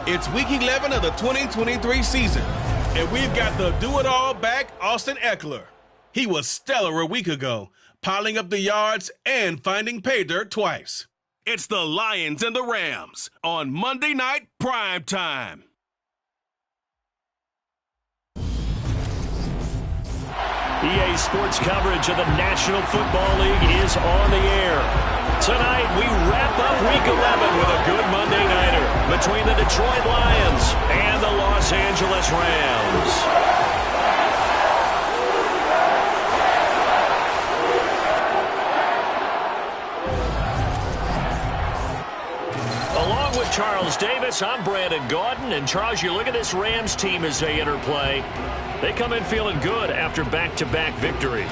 It's Week 11 of the 2023 season, and we've got the do-it-all back, Austin Ekeler. He was stellar a week ago, piling up the yards and finding pay dirt twice. It's the Lions and the Rams on Monday Night Prime Time. EA Sports coverage of the National Football League is on the air. Tonight, we wrap up Week 11 with a good Monday nighter between the Detroit Lions and the Los Angeles Rams. Along with Charles Davis, I'm Brandon Gaudin. And Charles, you look at this Rams team as they enter play. They come in feeling good after back-to-back victories.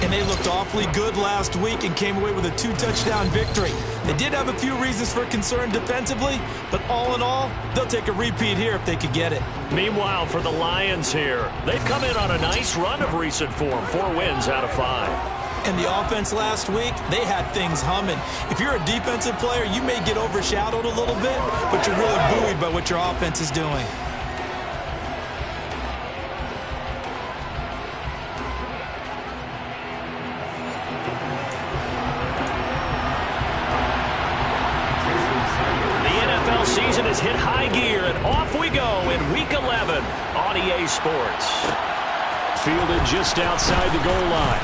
And they looked awfully good last week and came away with a 2-touchdown victory. They did have a few reasons for concern defensively, but all in all, they'll take a repeat here if they could get it. Meanwhile, for the Lions here, they've come in on a nice run of recent form, 4 wins out of 5. And the offense last week, they had things humming. If you're a defensive player, you may get overshadowed a little bit, but you're really buoyed by what your offense is doing. Season has hit high gear, and off we go in Week 11 on EA Sports. Fielded just outside the goal line.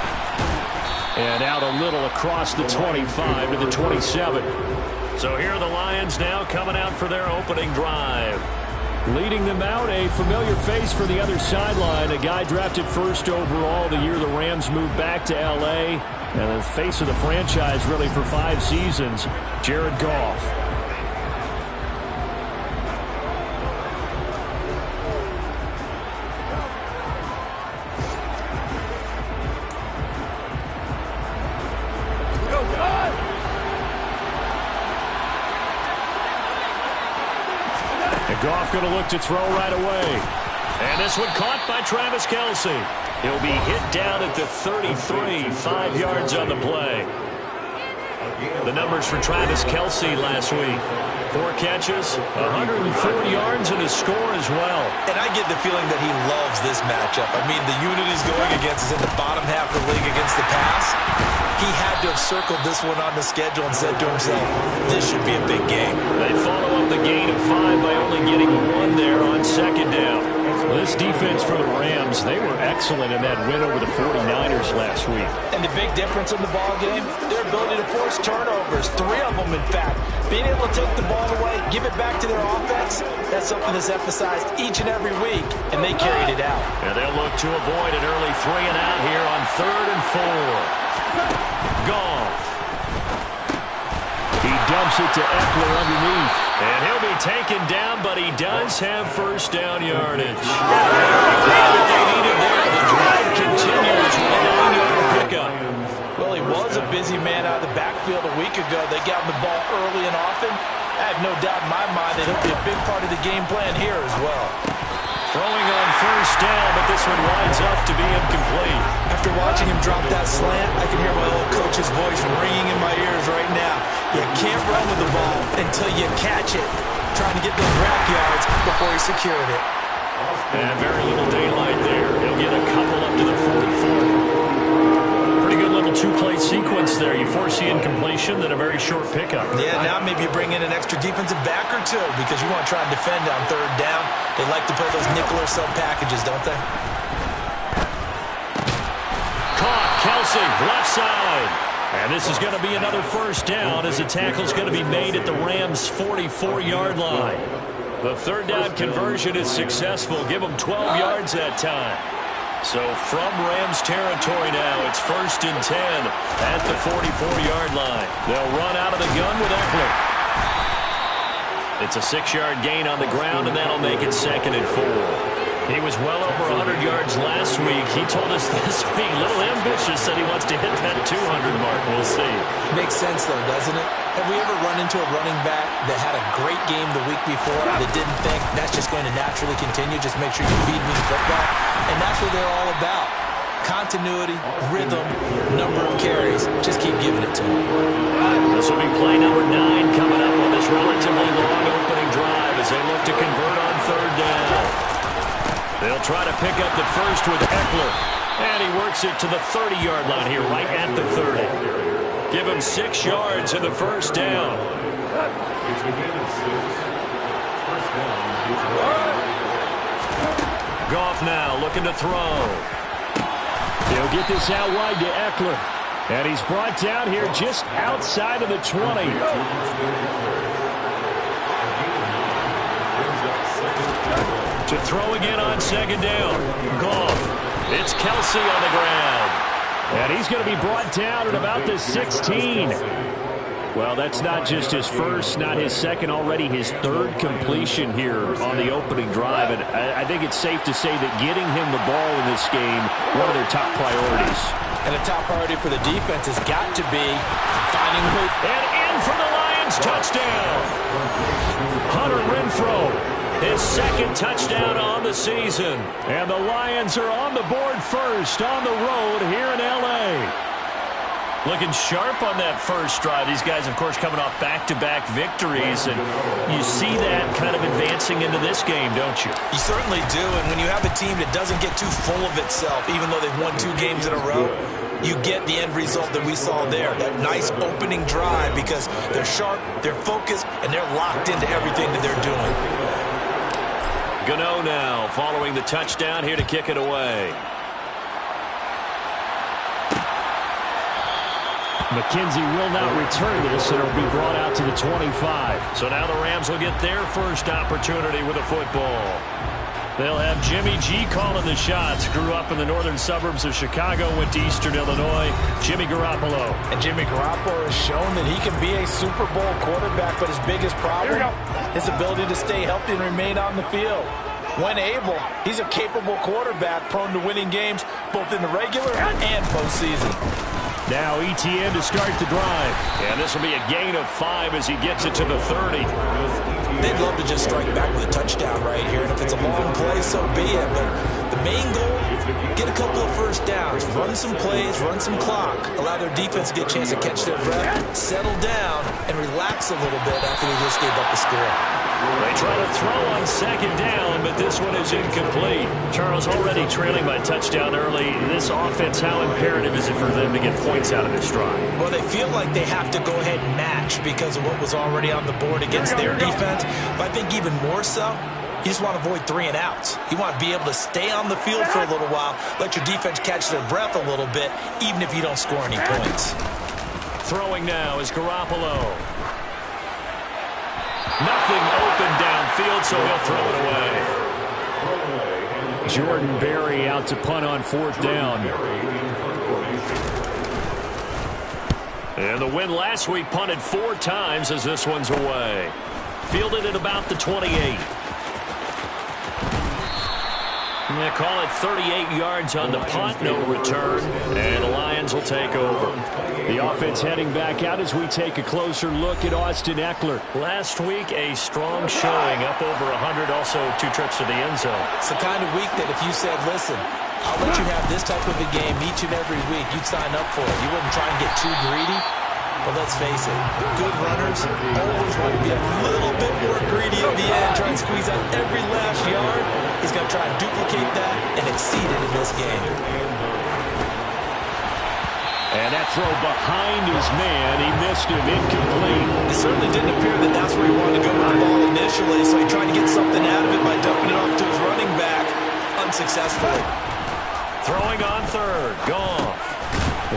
And out a little across the 25 to the 27. So here are the Lions now coming out for their opening drive. Leading them out, a familiar face for the other sideline, a guy drafted first overall the year the Rams moved back to L.A., and the face of the franchise really for 5 seasons, Jared Goff. Goff going to look to throw right away. And this one caught by Travis Kelce. He'll be hit down at the 33, 5 yards on the play. The numbers for Travis Kelce last week. 4 catches, 104 yards, and a score as well. And I get the feeling that he loves this matchup. I mean, the unit he's going against is in the bottom half of the league against the pass. He had to have circled this one on the schedule and said to himself, this should be a big game. They follow up the gain of 5 by only getting 1 there on second down. Well, this defense for the Rams, they were excellent in that win over the 49ers last week. And the big difference in the ball game, their ability to force turnovers, 3 of them in fact. Being able to take the ball away, give it back to their offense, that's something that's emphasized each and every week, and they carried it out. And they'll look to avoid an early 3 and out here on 3rd and 4. Goff. He dumps it to Ekeler underneath. And he'll be taken down, but he does have first down yardage. They needed there. The drive continues with a 9-yard pickup. Well, he was a busy man out of the backfield a week ago. They got him the ball early and often. I have no doubt in my mind that he'll be a big part of the game plan here as well. Throwing on first down, but this one winds up to be incomplete. After watching him drop that slant, I can hear my old coach's voice ringing in my ears right now. You can't run with the ball until you catch it. Trying to get those rack yards before he secured it. And very little daylight there. He'll get a couple up to the 44. Pretty good little 2-play sequence there. You force the incompletion, then a very short pickup. Yeah, now maybe you bring in an extra defensive back or 2 because you want to try and defend on 3rd down. They like to play those nickel or sub packages, don't they? Caught, Kelce, left side. And this is going to be another first down as the tackle's going to be made at the Rams' 44-yard line. The 3rd down conversion is successful. Give them 12 yards that time. So from Rams territory now, it's 1st and 10 at the 44-yard line. They'll run out of the gun with Ekeler. It's a 6-yard gain on the ground, and that'll make it 2nd and 4. He was well over 100 yards last week. He told us this week, a little ambitious, said he wants to hit that 200 mark. We'll see. Makes sense, though, doesn't it? Have we ever run into a running back that had a great game the week before that didn't think that's just going to naturally continue? Just make sure you feed me the football. And that's what they're all about. Continuity, rhythm, number of carries. Just keep giving it to them. This will be play number 9 coming up on this relatively long opening drive as they look to convert on third down. They'll try to pick up the first with Ekeler. And he works it to the 30-yard line here, right at the 30. Give him 6 yards in the first down. Goff now looking to throw. He'll get this out wide to Ekeler. And he's brought down here just outside of the 20. To throw again on second down. Goff. It's Kelce on the ground. And he's going to be brought down at about the 16. Well, that's not just his first, not his second, already his third completion here on the opening drive. And I think it's safe to say that getting him the ball in this game, one of their top priorities. And a top priority for the defense has got to be finding who. And in for the Lions, touchdown. Hunter Renfrow, his second touchdown on the season. And the Lions are on the board first on the road here in L.A. Looking sharp on that first drive. These guys, of course, coming off back-to-back victories, and you see that kind of advancing into this game, don't you? You certainly do, and when you have a team that doesn't get too full of itself, even though they've won 2 games in a row, you get the end result that we saw there, that nice opening drive, because they're sharp, they're focused, and they're locked into everything that they're doing. Gano now following the touchdown here to kick it away. McKenzie will not return this, and it'll be brought out to the 25. So now the Rams will get their first opportunity with a football. They'll have Jimmy G calling the shots. Grew up in the northern suburbs of Chicago, went to Eastern Illinois. Jimmy Garoppolo. And Jimmy Garoppolo has shown that he can be a Super Bowl quarterback, but his biggest problem, his ability to stay healthy and remain on the field. When able, he's a capable quarterback, prone to winning games both in the regular and postseason. Now ETN to start the drive. And this will be a gain of 5 as he gets it to the 30. They'd love to just strike back with a touchdown right here, and if it's a long play, so be it. But the main goal, get a couple of first downs, run some plays, run some clock, allow their defense to get a chance to catch their breath, settle down, and relax a little bit after they just gave up the score. They try to throw on second down, but this one is incomplete. Charles, already trailing by touchdown early. This offense, how imperative is it for them to get points out of this drive? Well, they feel like they have to go ahead and match because of what was already on the board against their defense. But I think even more so, you just want to avoid 3 and outs. You want to be able to stay on the field for a little while, let your defense catch their breath a little bit, even if you don't score any points. Throwing now is Garoppolo. Nothing open downfield, so he'll throw it away. Jordan Berry out to punt on 4th down. And the win last week punted 4 times as this one's away. Fielded at about the 28. And they call it 38 yards on the punt, no return. And the Lions will take over. The offense heading back out as we take a closer look at Austin Ekeler. Last week, a strong showing, up over 100, also 2 trips to the end zone. It's the kind of week that if you said, listen, I'll let you have this type of a game each and every week, you'd sign up for it. You wouldn't try and get too greedy. But let's face it, good runners always want to be a little bit more greedy at the end, try and squeeze out every last yard. He's going to try and duplicate that and exceed it in this game. And that throw behind his man, he missed him, incomplete. It certainly didn't appear that that's where he wanted to go with the ball initially, so he tried to get something out of it by dumping it off to his running back unsuccessfully. Throwing on third, Goff.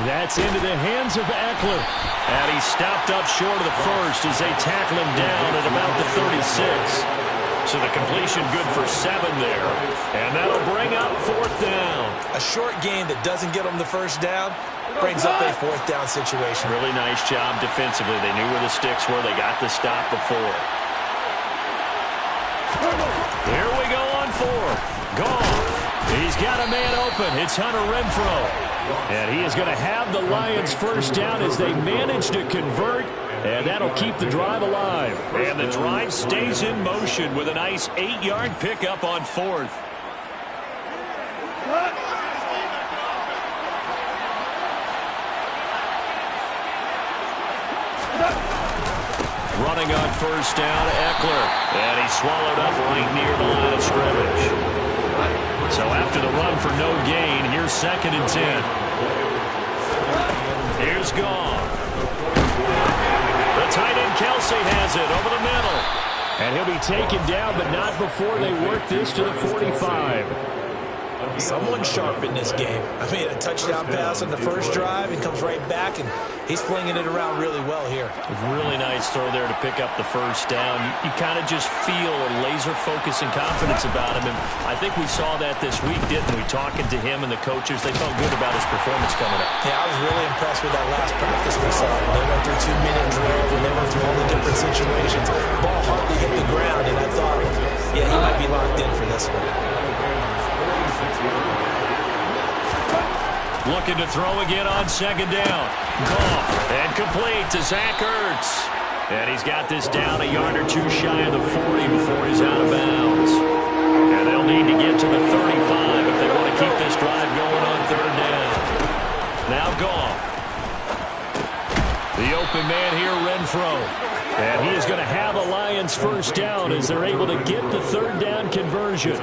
That's into the hands of Ekeler. And he stopped up short of the first as they tackle him down at about the 36. So the completion good for 7 there. And that'll bring up 4th down. A short game that doesn't get them the first down brings up a 4th down situation. Really nice job defensively. They knew where the sticks were. They got the stop before. Here we go on 4th. Goff. He's got a man open. It's Hunter Renfrow. And he is going to have the Lions first down as they manage to convert. And that'll keep the drive alive. And the drive stays in motion with a nice 8-yard pickup on 4th. Running on first down, Eckler. And he swallowed up right near the line of scrimmage. So after the run for no gain, here's 2nd and 10. Here's Goff. The tight end Kelsey has it over the middle. And he'll be taken down, but not before they work this to the 45. Someone sharp in this game. I mean, a touchdown pass on the first drive and comes right back, and he's flinging it around really well here. Really nice throw there to pick up the first down. You kind of just feel a laser focus and confidence about him, and I think we saw that this week, didn't we? Talking to him and the coaches, they felt good about his performance coming up. Yeah, I was really impressed with that last practice we saw. They went through 2-minute drills, and they went through all the different situations. Ball hardly hit the ground, and I thought, yeah, he might be locked in for this one. Looking to throw again on 2nd down. Goff, and complete to Zach Ertz. And he's got this down a yard or two shy of the 40 before he's out of bounds. And they'll need to get to the 35 if they want to keep this drive going on 3rd down. Now Goff. The open man here, Renfro. And he is going to have a Lions first down as they're able to get the 3rd down conversion.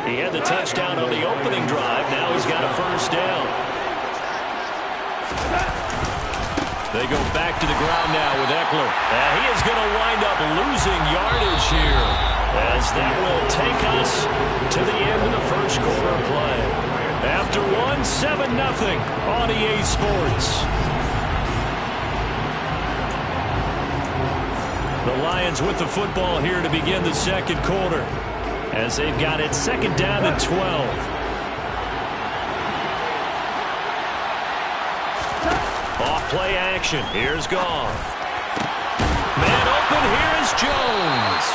He had the touchdown on the opening drive. Now he's got a first down. They go back to the ground now with Eckler. And he is going to wind up losing yardage here, as that will take us to the end of the first quarter of play. After 7-0 on EA Sports. The Lions with the football here to begin the 2nd quarter, as they've got it 2nd down and 12. Off play action. Here's Goff. Man open. Here is Jones.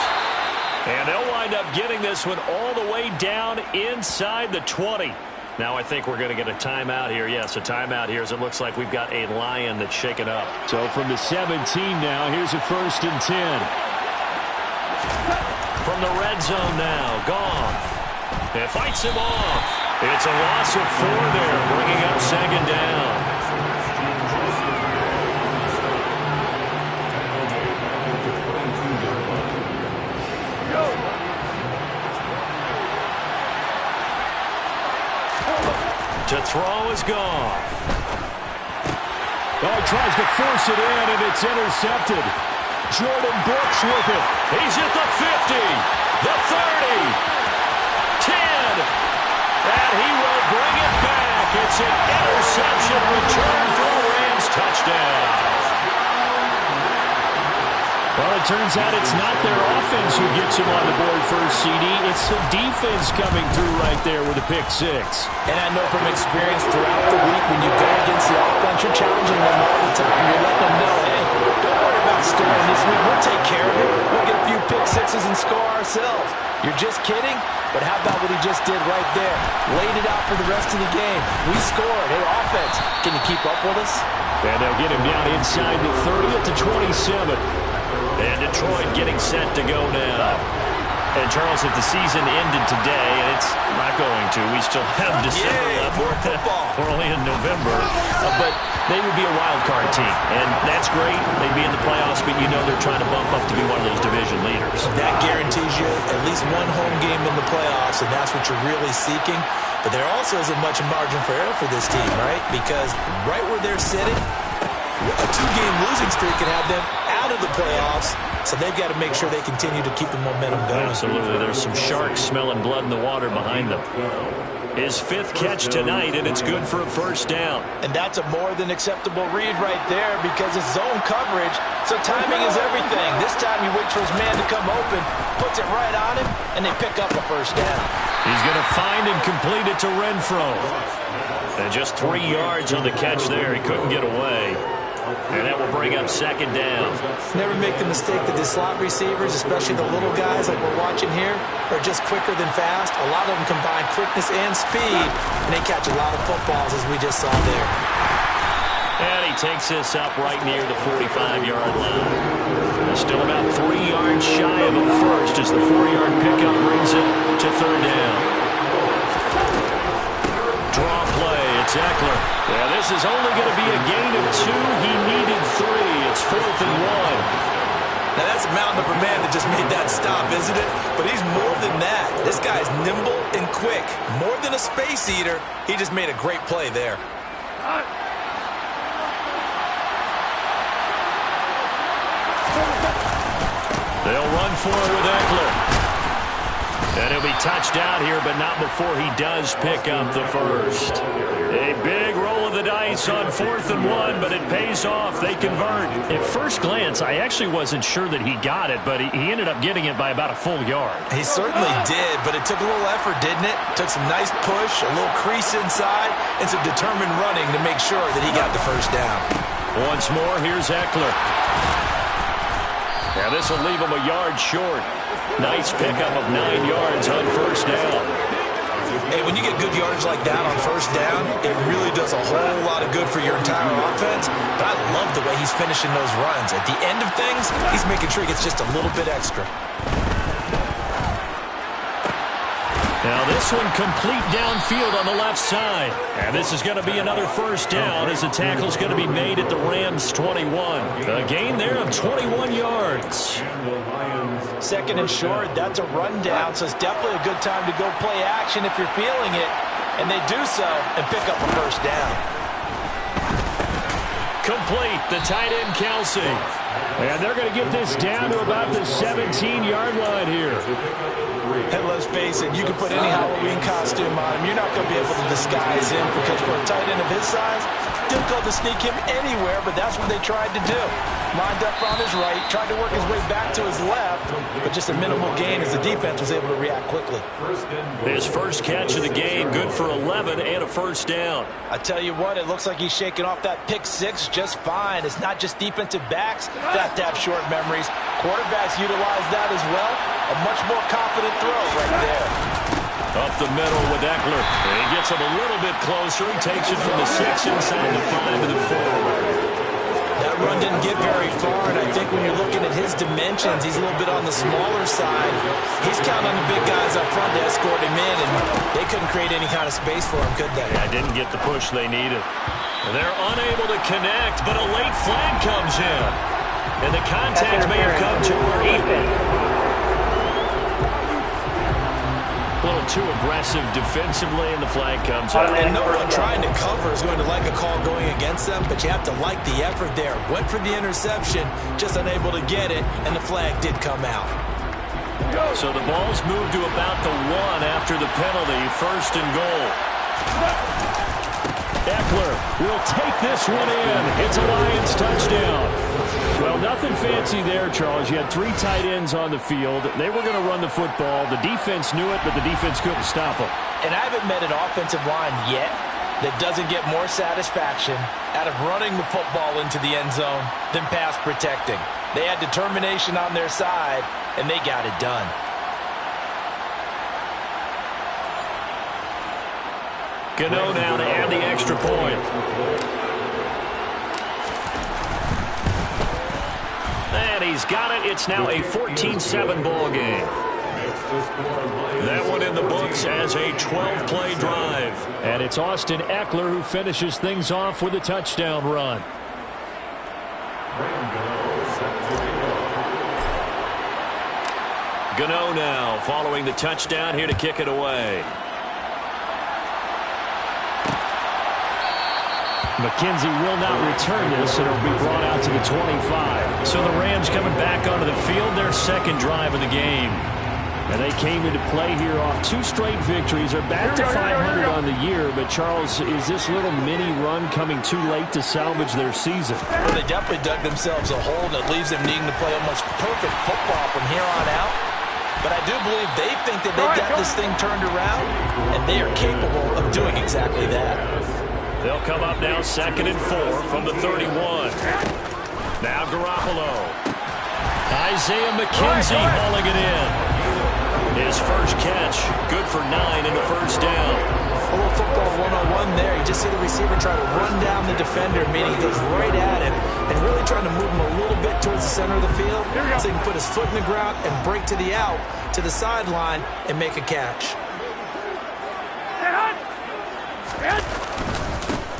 And they'll wind up getting this one all the way down inside the 20. Now I think we're going to get a timeout here. Yes, a timeout here, as it looks like we've got a Lion that's shaken up. So from the 17 now, here's a 1st and 10. From the red zone now, Goff. It fights him off. It's a loss of 4 there, bringing up 2nd down. To throw is Goff. Oh, he tries to force it in, and it's intercepted. Jordan Brooks with it. He's at the 50, the 30, 10, and he will bring it back. It's an interception return for a Rams touchdown. Well, it turns out it's not their offense who gets them on the board first, CD. It's the defense coming through right there with a pick 6. And I know from experience throughout the week, when you go against the offense, you're challenging them all the time. You're letting them know, hey, don't worry about scoring this week. We'll take care of it. We'll get a few pick 6s and score ourselves. You're just kidding? But how about what he just did right there? Laid it out for the rest of the game. We scored. Hey, offense, can you keep up with us? And they'll get him down inside the 30 at the 27. And Detroit getting set to go now. And, Charles, if the season ended today, and it's not going to, we still have December left. We're only in November. But they would be a wild card team. And that's great. They'd be in the playoffs, but you know they're trying to bump up to be one of those division leaders. That guarantees you at least one home game in the playoffs, and that's what you're really seeking. But there also isn't much margin for error for this team, right? Because right where they're sitting, a 2-game losing streak can have them out of the playoffs, so they've got to make sure they continue to keep the momentum going. Absolutely. There's some sharks smelling blood in the water behind them. His 5th catch tonight, and it's good for a first down. And that's a more than acceptable read right there, because it's zone coverage, so timing is everything. This time he waits for his man to come open, puts it right on him, and they pick up a first down. He's going to find and complete it to Renfro. And just 3 yards on the catch there. He couldn't get away. And that will bring up 2nd down. Never make the mistake that the slot receivers, especially the little guys like we're watching here, are just quicker than fast. A lot of them combine quickness and speed, and they catch a lot of footballs, as we just saw there. And he takes this up right near the 45-yard line. They're still about 3 yards shy of a first as the 4-yard pickup brings it to 3rd down. Draw play. It's Eckler. Yeah, this is only going to be a gain of 2. He needed 3. It's 4th and 1. Now, that's a mountain of a man that just made that stop, isn't it? But he's more than that. This guy's nimble and quick. More than a space eater, he just made a great play there. They'll run for it with Eckler. And he'll be touched out here, but not before he does pick up the first. A big roll of the dice on 4th and 1, but it pays off. They convert. At first glance, I actually wasn't sure that he got it, but he ended up getting it by about a full yard. He certainly did, but it took a little effort, didn't it? Took some nice push, a little crease inside, and some determined running to make sure that he got the first down. Once more, here's Eckler. Now this will leave him a yard short. Nice pickup of 9 yards on first down. Hey, when you get good yardage like that on first down, it really does a whole lot of good for your entire offense. But I love the way he's finishing those runs. At the end of things, he's making sure he gets just a little bit extra. Now this one complete downfield on the left side. And this is going to be another first down as the tackle's going to be made at the Rams 21. A gain there of 21 yards. Second and short, that's a rundown, so it's definitely a good time to go play action if you're feeling it. And they do so and pick up a first down. Complete, the tight end Kelce. And they're going to get this down to about the 17-yard line here. And let's face it, you can put any Halloween costume on him. You're not going to be able to disguise him because for a tight end of his size, difficult to sneak him anywhere, but that's what they tried to do. Lined up on his right, tried to work his way back to his left, but just a minimal gain as the defense was able to react quickly. His first catch of the game, good for 11 and a first down. I tell you what, it looks like he's shaking off that pick six just fine. It's not just defensive backs that have to have short memories. Quarterbacks utilize that as well. A much more confident throw right there. Up the middle with Eckler. He gets him a little bit closer. He takes it from the 6 inside the 5 to the 4. That run didn't get very far, and I think when you're looking at his dimensions, he's a little bit on the smaller side. He's counting on the big guys up front to escort him in, and they couldn't create any kind of space for him, could they? Yeah, didn't get the push they needed. They're unable to connect, but a late flag comes in. And the contact may have come too early. A little too aggressive defensively, and the flag comes out. And no one trying to cover is going to like a call going against them, but you have to like the effort there. Went for the interception, just unable to get it, and the flag did come out. So the ball's moved to about the 1 after the penalty, 1st and goal. Eckler will take this one in. It's a Lions touchdown. Well, nothing fancy there, Charles. You had 3 tight ends on the field. They were going to run the football. The defense knew it, but the defense couldn't stop them. And I haven't met an offensive line yet that doesn't get more satisfaction out of running the football into the end zone than pass protecting. They had determination on their side, and they got it done. Gano now to add the extra point. And he's got it. It's now a 14-7 ball game. That one in the books as a 12-play drive. And it's Austin Eckler who finishes things off with a touchdown run. Gano now following the touchdown here to kick it away. McKenzie will not return this, and it'll be brought out to the 25. So the Rams coming back onto the field, their second drive of the game. And they came into play here off 2 straight victories. They're back to 500 on the year, but Charles, is this little mini run coming too late to salvage their season? Well, they definitely dug themselves a hole that leaves them needing to play almost perfect football from here on out. But I do believe they think that they've got this thing turned around, and they are capable of doing exactly that. They'll come up now 2nd and 4 from the 31. Now Garoppolo. Isaiah McKenzie hauling it in. His first catch, good for 9 and a first down. A little football 101 there. You just see the receiver try to run down the defender, meaning he goes right at him and really trying to move him a little bit towards the center of the field so he can put his foot in the ground and break to the out, to the sideline, and make a catch.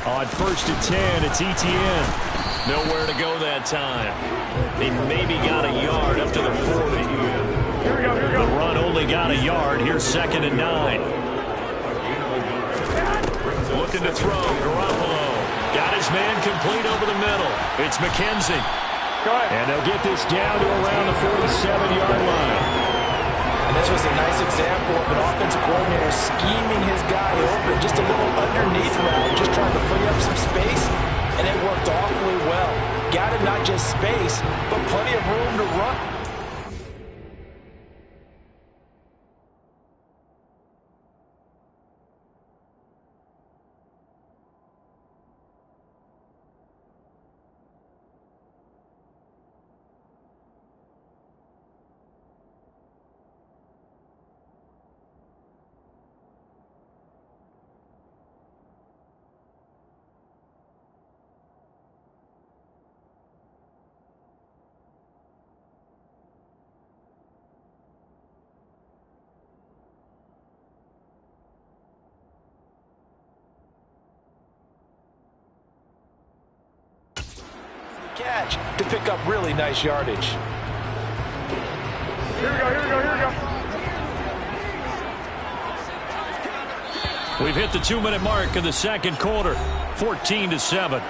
On 1st and 10, it's Etienne. Nowhere to go that time. They maybe got a yard up to the 40. The run only got a yard. Here's 2nd and 9. Looking to throw. Garoppolo got his man complete over the middle. It's McKenzie. And they'll get this down to around the 47-yard line. And this was a nice example of an offensive coordinator scheming his guy open, just a little underneath route, just trying to free up some space, and it worked awfully well. Got him not just space, but plenty of room to run. Catch to pick up really nice yardage. Here we go. We've hit the 2-minute mark of the second quarter. 14-7.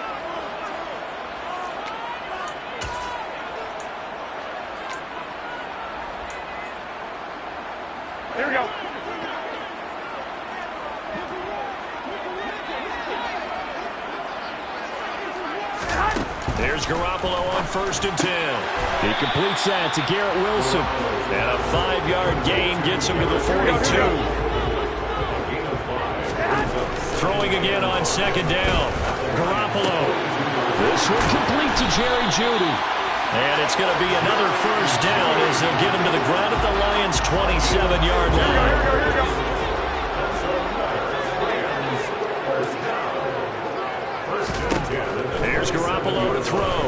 Here we go. There's Garoppolo on 1st and 10. He completes that to Garrett Wilson. And a 5-yard gain gets him to the 42. Throwing again on 2nd down. Garoppolo. This one complete to Jerry Jeudy. And it's going to be another 1st down as they'll get him to the ground at the Lions' 27-yard line. There's Garoppolo to throw.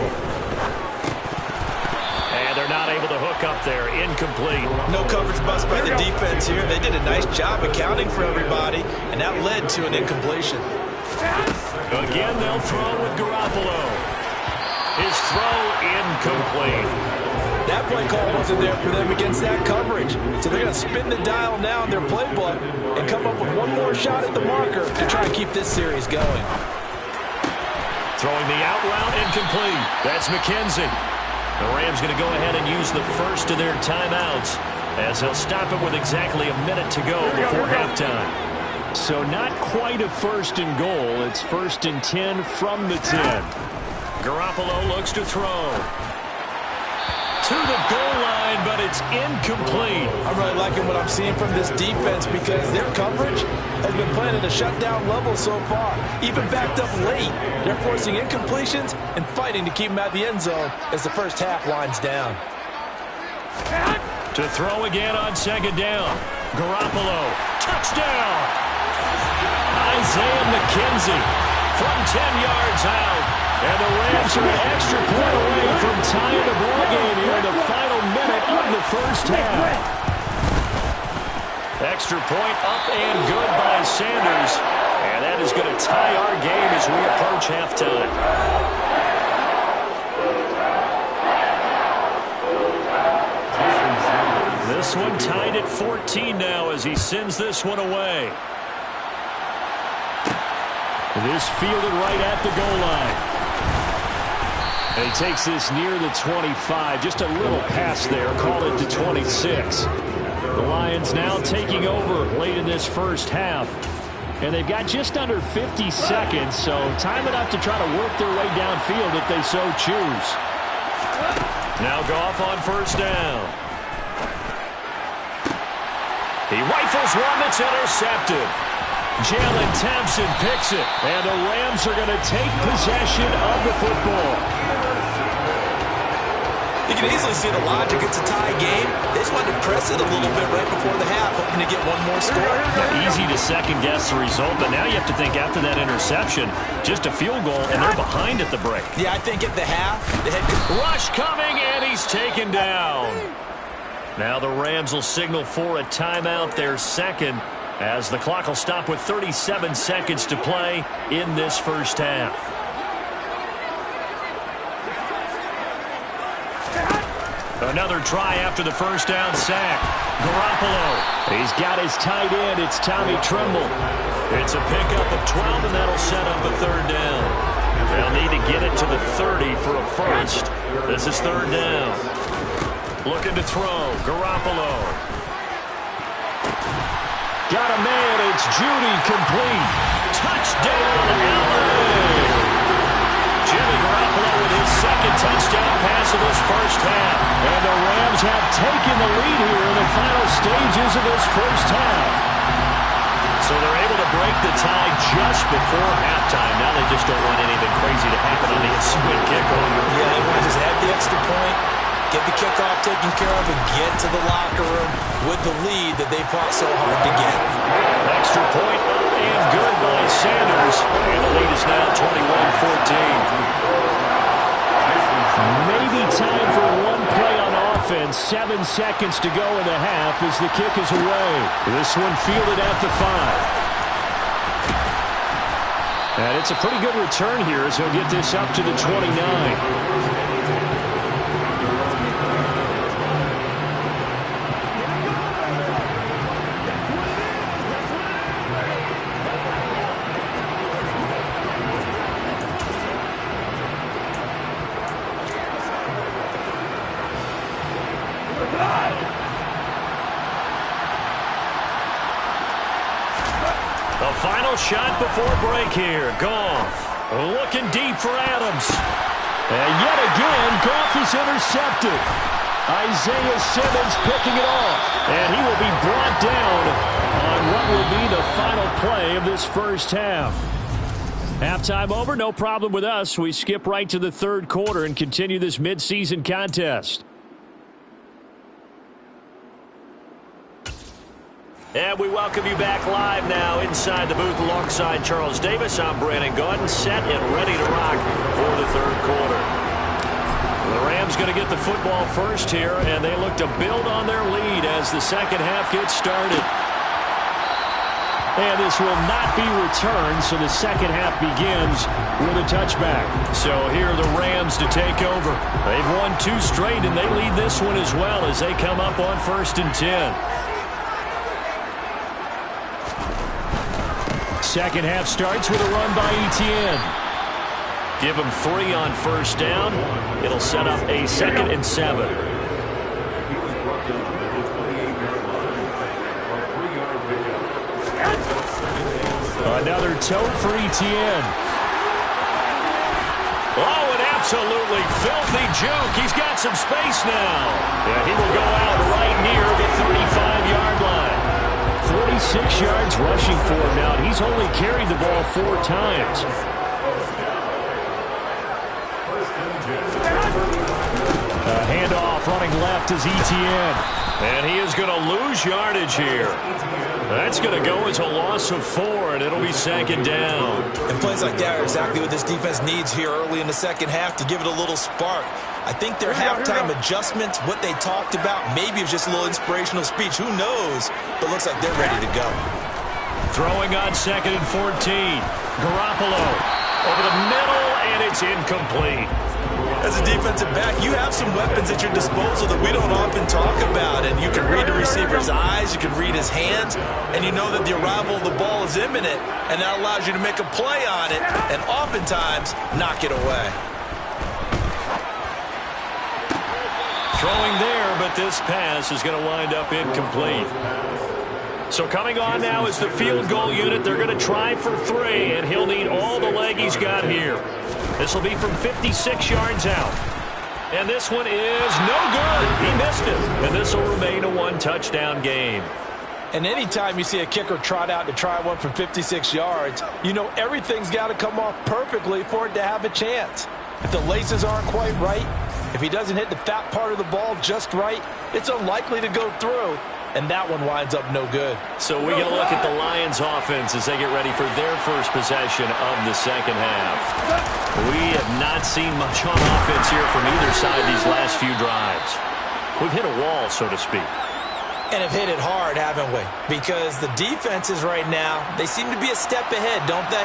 And they're not able to hook up there. Incomplete. No coverage bust by the defense here. They did a nice job accounting for everybody, and that led to an incompletion. Again, they'll throw with Garoppolo. His throw incomplete. That play call wasn't there for them against that coverage. So they're going to spin the dial now in their playbook and come up with one more shot at the marker to try and keep this series going. Throwing the out route incomplete. That's McKenzie. The Rams going to go ahead and use the first of their timeouts as they'll stop it with exactly a minute to go before halftime. So not quite a 1st and goal. It's 1st and 10 from the 10. Garoppolo looks to throw. To the goal line, but it's incomplete. I'm really liking what I'm seeing from this defense because their coverage has been playing at a shutdown level so far. Even backed up late, they're forcing incompletions and fighting to keep them out of the end zone as the first half winds down. To throw again on 2nd down. Garoppolo, touchdown! Isaiah McKenzie from 10 yards out. And the Rams are an extra point away from tying the ball game here in the final minute of the first half. Extra point up and good by Sanders. And that is going to tie our game as we approach halftime. This one tied at 14 now as he sends this one away. This fielded right at the goal line. And he takes this near the 25. Just a little pass there. Call it to 26. The Lions now taking over late in this first half. And they've got just under 50 seconds, so time enough to try to work their way downfield if they so choose. Now Goff on 1st down. He rifles one that's intercepted. Jalen Thompson picks it, and the Rams are going to take possession of the football. You can easily see the logic. It's a tie game. They just wanted to press it a little bit right before the half, hoping to get one more score. Now, easy to second-guess the result, but now you have to think after that interception, just a field goal, and they're behind at the break. Yeah, I think at the half, the head rush coming, and he's taken down. Now the Rams will signal for a timeout, their second, as the clock will stop with 37 seconds to play in this first half. Another try after the first down sack. Garoppolo. He's got his tight end. It's Tommy Tremble. It's a pickup of 12, and that'll set up a third down. They'll need to get it to the 30 for a first. This is third down. Looking to throw. Garoppolo. Got a man. It's Judy, complete. Touchdown, LA! Jimmy Garoppolo with his second touchdown pass of this first half. And the Rams have taken the lead here in the final stages of this first half. So they're able to break the tie just before halftime. Now they just don't want anything crazy to happen on the ensuing kickoff. Yeah, they want to just add the extra point, get the kickoff taken care of, and get to the locker room with the lead that they fought so hard to get. Extra point up and good by Sanders. And the lead is now 21-14. Maybe time for one play on offense. 7 seconds to go in the half as the kick is away. This one fielded at the 5. And it's a pretty good return here as he'll get this up to the 29. The final shot before break here. Goff looking deep for Adams. And yet again, Goff is intercepted. Isaiah Simmons picking it off. And he will be brought down on what will be the final play of this first half. Halftime over, no problem with us. We skip right to the third quarter and continue this midseason contest. And we welcome you back live now inside the booth alongside Charles Davis. I'm Brandon Gaudin, set and ready to rock for the third quarter. The Rams going to get the football first here, and they look to build on their lead as the second half gets started. And this will not be returned, so the second half begins with a touchback. So here are the Rams to take over. They've won 2 straight, and they lead this one as well as they come up on 1st and 10. Second half starts with a run by Etienne. Give him 3 on first down. It'll set up a 2nd and 7. Another tote for Etienne. Oh, an absolutely filthy juke. He's got some space now. Yeah, he will go out right near the 35-yard line. 46 yards rushing for him now. He's only carried the ball 4 times. A handoff running left is Etienne. And he is going to lose yardage here. That's going to go as a loss of 4, and it'll be 2nd down. And plays like that are exactly what this defense needs here early in the second half to give it a little spark. I think their halftime adjustments, what they talked about, maybe it was just a little inspirational speech. Who knows? But looks like they're ready to go. Throwing on 2nd and 14. Garoppolo over the middle, and it's incomplete. As a defensive back, you have some weapons at your disposal that we don't often talk about. And you can read the receiver's eyes, you can read his hands, and you know that the arrival of the ball is imminent. And that allows you to make a play on it and oftentimes knock it away. Throwing there, but this pass is going to wind up incomplete. So coming on now is the field goal unit. They're going to try for 3, and he'll need all the leg he's got here. This will be from 56 yards out. And this one is no good. He missed it. And this will remain a 1-touchdown game. And anytime you see a kicker trot out to try one from 56 yards, you know everything's got to come off perfectly for it to have a chance. If the laces aren't quite right, if he doesn't hit the fat part of the ball just right, it's unlikely to go through. And that one winds up no good. So we get a look at the Lions offense as they get ready for their first possession of the second half. We have not seen much on offense here from either side these last few drives. We've hit a wall, so to speak. And have hit it hard, haven't we? Because the defenses right now, they seem to be a step ahead, don't they?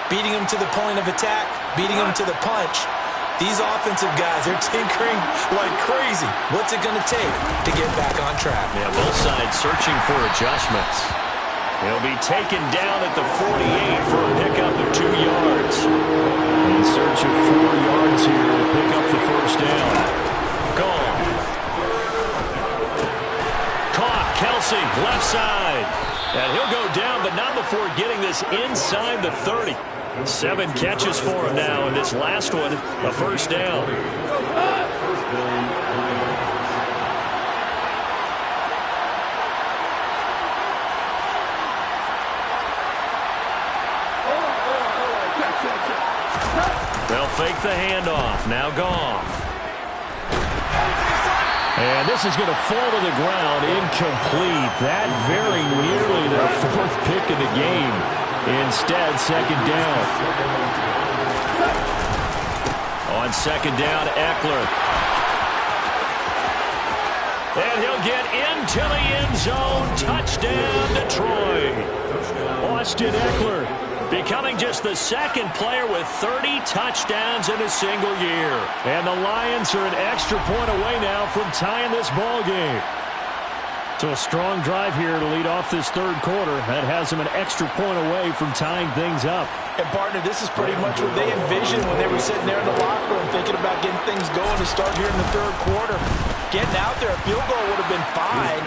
Beating them to the point of attack, beating them to the punch. These offensive guys, they're tinkering like crazy. What's it going to take to get back on track? Yeah, both sides searching for adjustments. He'll be taken down at the 48 for a pickup of 2 yards. In search of 4 yards here to pick up the first down. Gone. Caught, Kelce, left side. And he'll go down, but not before getting this inside the 30. 7 catches for him now, and this last one, a first down. They'll fake the handoff. Now Goff. And this is going to fall to the ground, incomplete. That very nearly their 4th pick of the game. Instead, second down. On second down, Eckler. And he'll get into the end zone. Touchdown, Detroit. Austin Eckler becoming just the 2nd player with 30 touchdowns in a single year. And the Lions are an extra point away now from tying this ball game. So a strong drive here to lead off this 3rd quarter. That has them an extra point away from tying things up. And, partner, this is pretty much what they envisioned when they were sitting there in the locker room thinking about getting things going to start here in the 3rd quarter. Getting out there, a field goal would have been fine.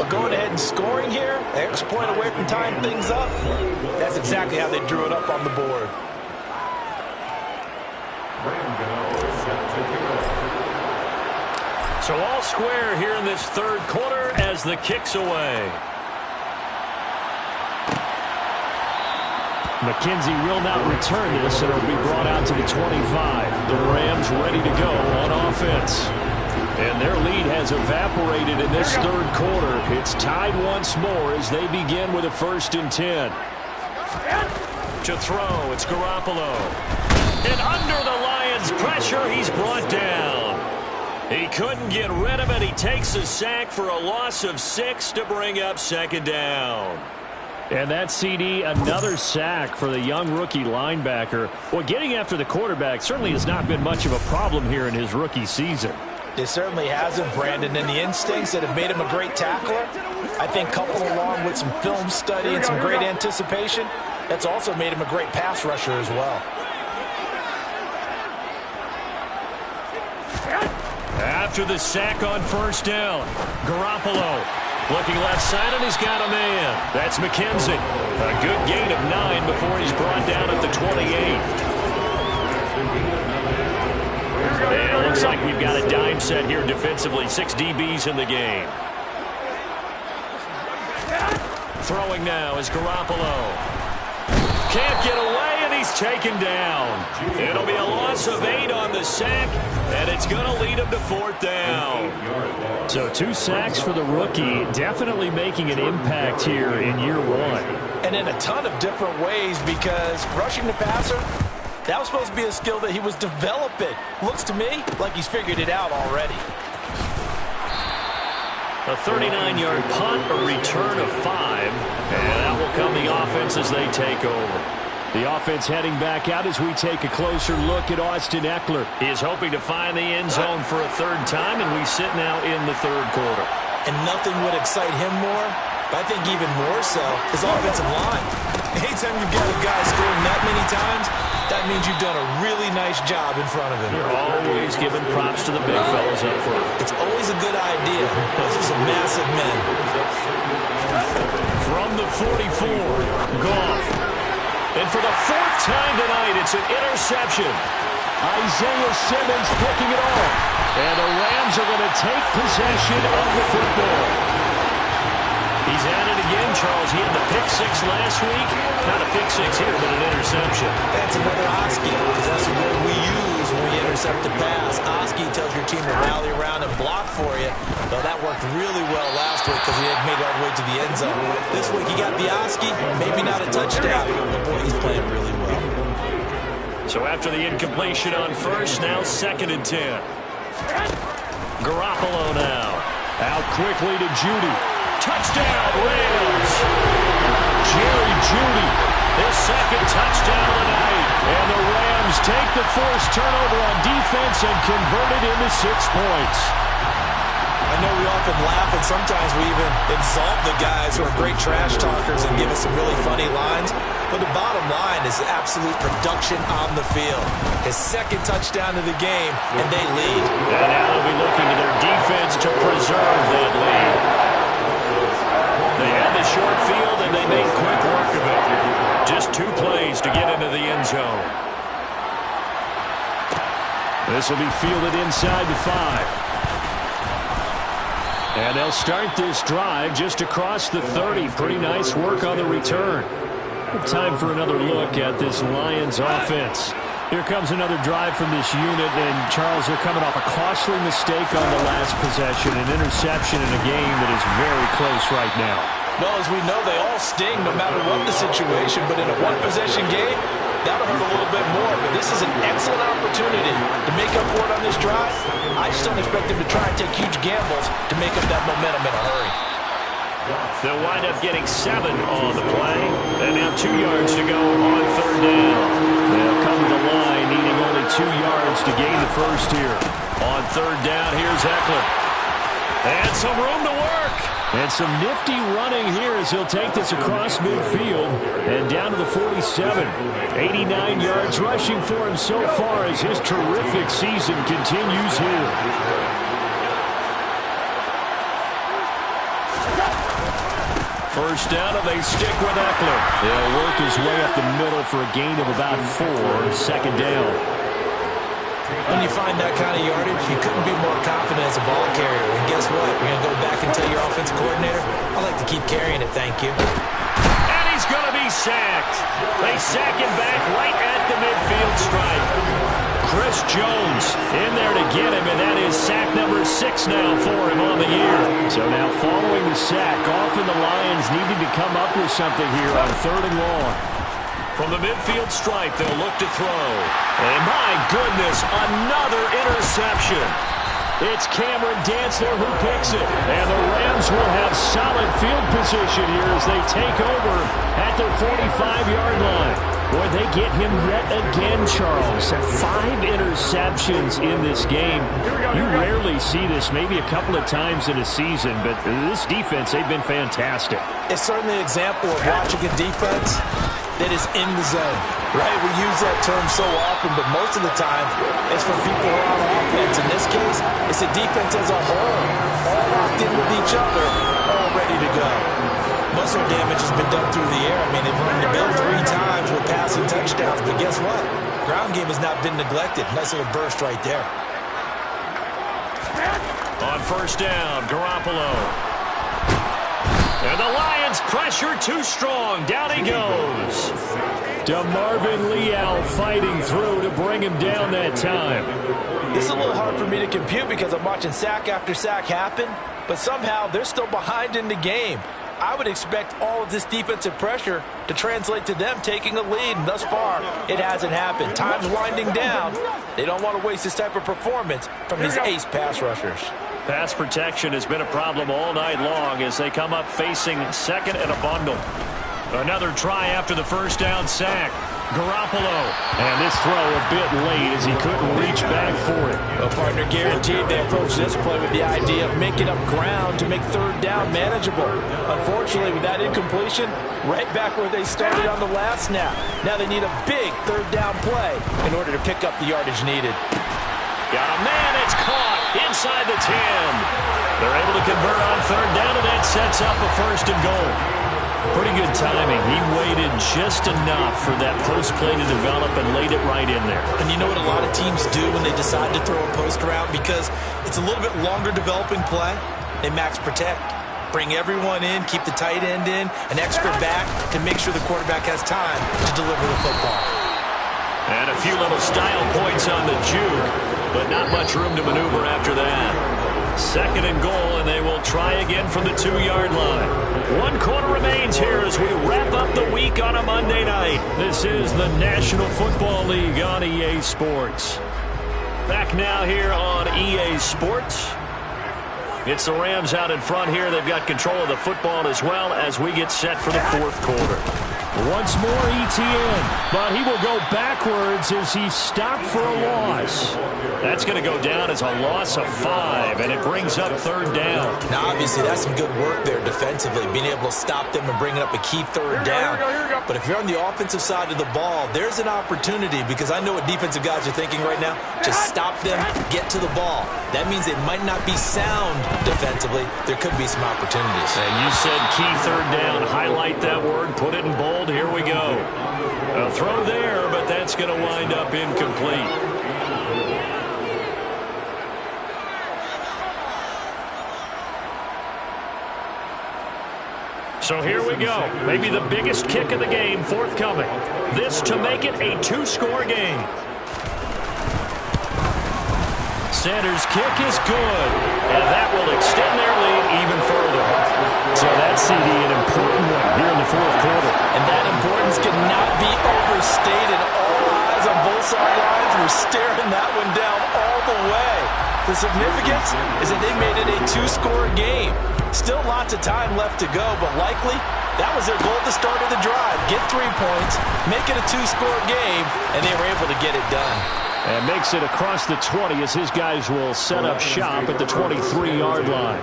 But going ahead and scoring here, an extra point away from tying things up, that's exactly how they drew it up on the board. So all square here in this 3rd quarter as the kick's away. McKenzie will not return this, and it'll be brought out to the 25. The Rams ready to go on offense. And their lead has evaporated in this 3rd quarter. It's tied once more as they begin with a 1st and 10. To throw, it's Garoppolo. And under the Lions' pressure, he's brought down. He couldn't get rid of it. He takes a sack for a loss of 6 to bring up second down. And that CD, another sack for the young rookie linebacker. Well, getting after the quarterback certainly has not been much of a problem here in his rookie season. It certainly hasn't, Brandon, and the instincts that have made him a great tackler, I think coupled along with some film study and some great anticipation, that's also made him a great pass rusher as well. After the sack on first down, Garoppolo looking left side, and he's got a man. That's McKenzie. A good gain of 9 before he's brought down at the 28. And it looks like we've got a dime set here defensively. 6 DBs in the game. Throwing now is Garoppolo. Can't get away, and he's taken down. It'll be a loss of 8 on the sack, and it's going to lead him to 4th down. So 2 sacks for the rookie, definitely making an impact here in year 1. And in a ton of different ways, because rushing the passer, that was supposed to be a skill that he was developing. Looks to me like he's figured it out already. A 39-yard punt, a return of 5, and that will come the offense as they take over. The offense heading back out as we take a closer look at Austin Eckler. He is hoping to find the end zone for a 3rd time, and we sit now in the 3rd quarter. And nothing would excite him more, but I think even more so, his offensive line. Anytime you've got a guy scoring that many times, that means you've done a really nice job in front of him. You're always giving props to the big fellas up front. It's always a good idea. Those are some massive men. From the 44, Goff. And for the 4th time tonight, it's an interception. Isaiah Simmons picking it off. And the Rams are going to take possession of the football. He's at it again, Charles. He had the pick 6 last week. Not a pick 6 here, but an interception. That's another Oski, because that's the word we use when we intercept the pass. Oski tells your team to rally around and block for you. Though that worked really well last week because he had made it all the way to the end zone. This week he got the Oski, maybe not a touchdown, but boy, he's playing really well. So after the incompletion on first, now 2nd and 10. Garoppolo now. Out quickly to Jeudy. Touchdown, Rams! Jerry Jeudy. His 2nd touchdown of the night. And the Rams take the forced turnover on defense and convert it into 6 points. I know we often laugh, and sometimes we even exalt the guys who are great trash talkers and give us some really funny lines. But the bottom line is absolute production on the field. His second touchdown of the game, and they lead. And now they'll be looking to their defense to preserve that lead. They had the short field, and they made quick work of it. Just 2 plays to get into the end zone. This will be fielded inside the 5. And they'll start this drive just across the 30. Pretty nice work on the return. Time for another look at this Lions offense. Here comes another drive from this unit, and Charles, they're coming off a costly mistake on the last possession, an interception in a game that is very close right now. Well, as we know, they all sting no matter what the situation, but in a one-possession game, that'll hurt a little bit more. But this is an excellent opportunity to make up for it on this drive. I just don't expect them to try and take huge gambles to make up that momentum in a hurry. They'll wind up getting 7 on the play. And now 2 yards to go on 3rd down. They'll come to the line, needing only 2 yards to gain the first here. On 3rd down, here's Ekeler. And some room to work. And some nifty running here as he'll take this across midfield and down to the 47. 89 yards rushing for him so far as his terrific season continues here. First down, and they stick with Ekeler. He'll work his way up the middle for a gain of about 4. 2nd down. When you find that kind of yardage, you couldn't be more confident as a ball carrier. And guess what? You're going to go back and tell your offensive coordinator, I like to keep carrying it, thank you. And he's going to be sacked. They sack him back right at the midfield stripe. Chris Jones in there to get him, and that is sack number 6 now for him on the year. So now following the sack, often the Lions needing to come up with something here on 3rd and long. From the midfield stripe, they'll look to throw. And my goodness, another interception. It's Cameron Dantzler who picks it. And the Rams will have solid field position here as they take over at their 45-yard line. Boy, they get him yet again, Charles. 5 interceptions in this game. You rarely see this, maybe a couple of times in a season, but this defense, they've been fantastic. It's certainly an example of watching a defense that is in the zone, right? We use that term so often, but most of the time, it's for people who are on offense. In this case, it's a defense as a whole, all locked in with each other, all ready to go. Most of their damage has been done through the air. I mean, they've run the ball 3 times with passing touchdowns, but guess what? Ground game has not been neglected. Nice little burst right there. On 1st down, Garoppolo. And the Lions pressure too strong. Down he goes. DeMarvin Leal fighting through to bring him down that time. This is a little hard for me to compute because I'm watching sack after sack happen, but somehow they're still behind in the game. I would expect all of this defensive pressure to translate to them taking a lead, and thus far, it hasn't happened. Time's winding down. They don't want to waste this type of performance from these ace pass rushers. Pass protection has been a problem all night long as they come up facing 2nd and a bundle. Another try after the 1st down sack. Garoppolo. And this throw a bit late as he couldn't reach back for it. Well, partner, guaranteed they approach this play with the idea of making up ground to make 3rd down manageable. Unfortunately, with that incompletion, right back where they started on the last snap. Now they need a big 3rd down play in order to pick up the yardage needed. Got a man, it's caught inside the 10. They're able to convert on 3rd down, and that sets up a 1st and goal. Pretty good timing. He waited just enough for that post play to develop and laid it right in there. And you know what a lot of teams do when they decide to throw a post route? Because it's a little bit longer developing play. They max protect. Bring everyone in, keep the tight end in, an extra back to make sure the quarterback has time to deliver the football. And a few little style points on the juke, but not much room to maneuver after that. 2nd and goal, and they will try again from the 2-yard line. 1 quarter remains here as we wrap up the week on a Monday night. This is the National Football League on EA Sports. Back now here on EA Sports. It's the Rams out in front here. They've got control of the football as well as we get set for the 4th quarter. Once more ETN, but he will go backwards as he stopped for a loss. That's going to go down as a loss of 5, and it brings up third down. Now, obviously, that's some good work there defensively, being able to stop them and bringing up a key third down. But if you're on the offensive side of the ball, there's an opportunity, because I know what defensive guys are thinking right now. Just stop them, get to the ball. That means they might not be sound defensively. There could be some opportunities. And you said key third down. Highlight that word, put it in bold. Here we go. A throw there, but that's going to wind up incomplete. So here we go. Maybe the biggest kick of the game forthcoming. This to make it a 2-score game. Sanders' kick is good, and that will extend their lead even further. So that's, CD, an important one here in the fourth quarter. And that importance cannot be overstated. All eyes on both sidelines were staring that one down all the way. The significance is that they made it a 2-score game. Still lots of time left to go, but likely that was their goal at the start of the drive. Get 3 points, make it a 2-score game, and they were able to get it done. And makes it across the 20 as his guys will set up shop at the 23-yard line.